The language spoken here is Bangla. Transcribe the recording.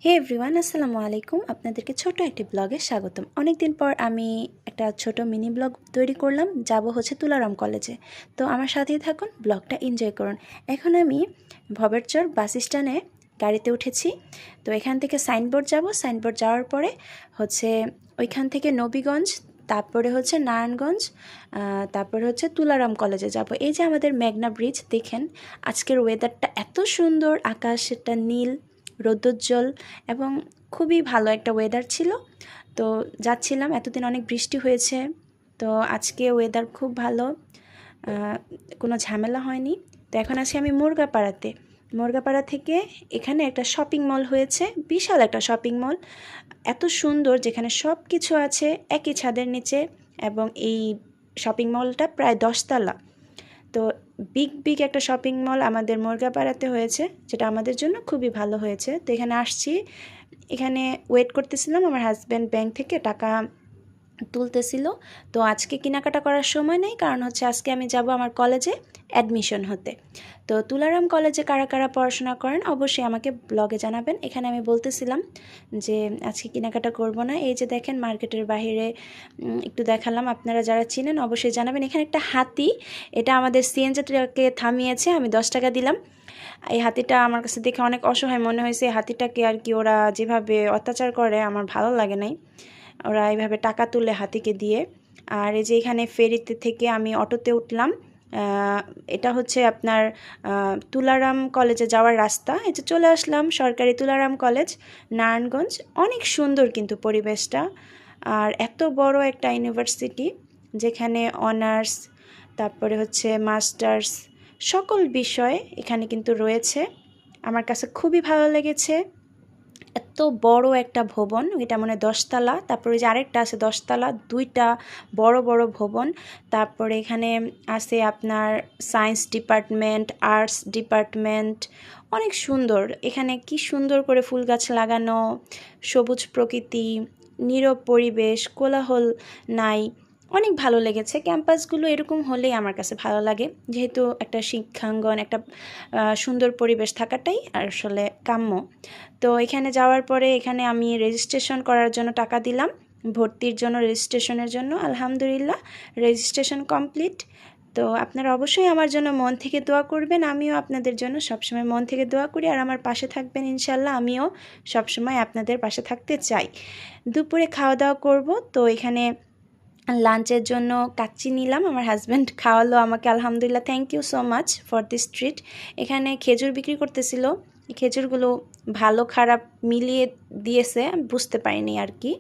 হে এভরিওয়ান, আসসালামু আলাইকুম। আপনাদেরকে ছোট একটি ব্লগে স্বাগতম। অনেক দিন পর আমি একটা ছোট মিনি ব্লগ তৈরি করলাম। যাব হচ্ছে তুলারাম কলেজে। তো আমার সাথেই থাকুন, ব্লগটা এনজয় করুন। এখন আমি ভবেরচর বাস স্ট্যান্ডে গাড়িতে উঠেছি। তো এখান থেকে সাইনবোর্ড যাব। সাইনবোর্ড যাওয়ার পরে হচ্ছে ওইখান থেকে নবীগঞ্জ, তারপরে হচ্ছে নারায়ণগঞ্জ, তারপরে হচ্ছে তুলারাম কলেজে যাব। এই যে আমাদের মেঘনা ব্রিজ দেখেন, আজকের ওয়েদারটা এত সুন্দর, আকাশটা নীল, রৌদ্রোজ্জ্বল এবং খুবই ভালো একটা ওয়েদার ছিল। তো যাচ্ছিলাম, এতদিন অনেক বৃষ্টি হয়েছে, তো আজকে ওয়েদার খুব ভালো, কোনো ঝামেলা হয়নি। তো এখন আছি আমি মুরগাপাড়াতে। মুরগাপাড়া থেকে এখানে একটা শপিং মল হয়েছে, বিশাল একটা শপিং মল, এত সুন্দর, যেখানে সব কিছু আছে একই ছাদের নিচে। এবং এই শপিং মলটা প্রায় 10 তলা। তো বিগ একটা শপিং মল আমাদের মুরগাপাড়াতে হয়েছে, যেটা আমাদের জন্য খুবই ভালো হয়েছে। তো এখানে আসছি, এখানে ওয়েট করতেছিলাম, আমার হাজব্যান্ড ব্যাংক থেকে টাকা তুলতেছিল। তো আজকে কেনাকাটা করার সময় নেই, কারণ হচ্ছে আজকে আমি যাব আমার কলেজে অ্যাডমিশন হতে। তো তুলারাম কলেজে কারা কারা পড়াশোনা করেন অবশ্যই আমাকে ব্লগে জানাবেন। এখানে আমি বলতেছিলাম যে আজকে কেনাকাটা করব না। এই যে দেখেন, মার্কেটের বাইরে একটু দেখালাম, আপনারা যারা চিনেন অবশ্যই জানাবেন। এখানে একটা হাতি, এটা আমাদের সিএনজিটাকে থামিয়েছে, আমি 10 টাকা দিলাম। এই হাতিটা আমার কাছে দেখে অনেক অসহায় মনে হয়েছে। হাতিটাকে আর কি ওরা যেভাবে অত্যাচার করে আমার ভালো লাগে নাই, ওরা এইভাবে টাকা তুলে হাতিকে দিয়ে। আর এই যে এখানে ফেরিতে থেকে আমি অটোতে উঠলাম, এটা হচ্ছে আপনার তুলারাম কলেজে যাওয়ার রাস্তা। এই যে চলে আসলাম সরকারি তুলারাম কলেজ, নারায়ণগঞ্জ। অনেক সুন্দর কিন্তু পরিবেশটা, আর এত বড় একটা ইউনিভার্সিটি, যেখানে অনার্স, তারপরে হচ্ছে মাস্টার্স, সকল বিষয় এখানে কিন্তু রয়েছে। আমার কাছে খুবই ভালো লেগেছে। এত বড় একটা ভবন, এটা মনে হয় 10 তলা। তারপরে যে আরেকটা আছে 10 তলা, দুইটা বড় বড় ভবন। তারপরে এখানে আছে আপনার সায়েন্স ডিপার্টমেন্ট, আর্টস ডিপার্টমেন্ট, অনেক সুন্দর। এখানে কি সুন্দর করে ফুল গাছ লাগানো, সবুজ প্রকৃতি, নীরব পরিবেশ, কোলাহল নাই। অনেক ভালো লেগেছে। ক্যাম্পাসগুলো এরকম হলেই আমার কাছে ভালো লাগে, যেহেতু একটা শিক্ষাঙ্গন, একটা সুন্দর পরিবেশ থাকাটাই আসলে কাম্য। তো এখানে যাওয়ার পরে এখানে আমি রেজিস্ট্রেশন করার জন্য টাকা দিলাম, ভর্তির জন্য, রেজিস্ট্রেশনের জন্য। আলহামদুলিল্লাহ, রেজিস্ট্রেশন কমপ্লিট। তো আপনারা অবশ্যই আমার জন্য মন থেকে দোয়া করবেন। আমিও আপনাদের জন্য সবসময় মন থেকে দোয়া করি, আর আমার পাশে থাকবেন ইনশাল্লাহ। আমিও সবসময় আপনাদের পাশে থাকতে চাই। দুপুরে খাওয়া দাওয়া করব। তো এখানে লাঞ্চের জন্য কাচ্চি নিলাম, আমার হাজব্যান্ড খাওয়ালো আমাকে, আলহামদুলিল্লাহ, thank you so much for this treat. এখানে খেজুর বিক্রি করতেছিল, খেজুরগুলো ভালো খারাপ মিলিয়ে দিয়েছে, আমি বুঝতে পারিনি আর কি।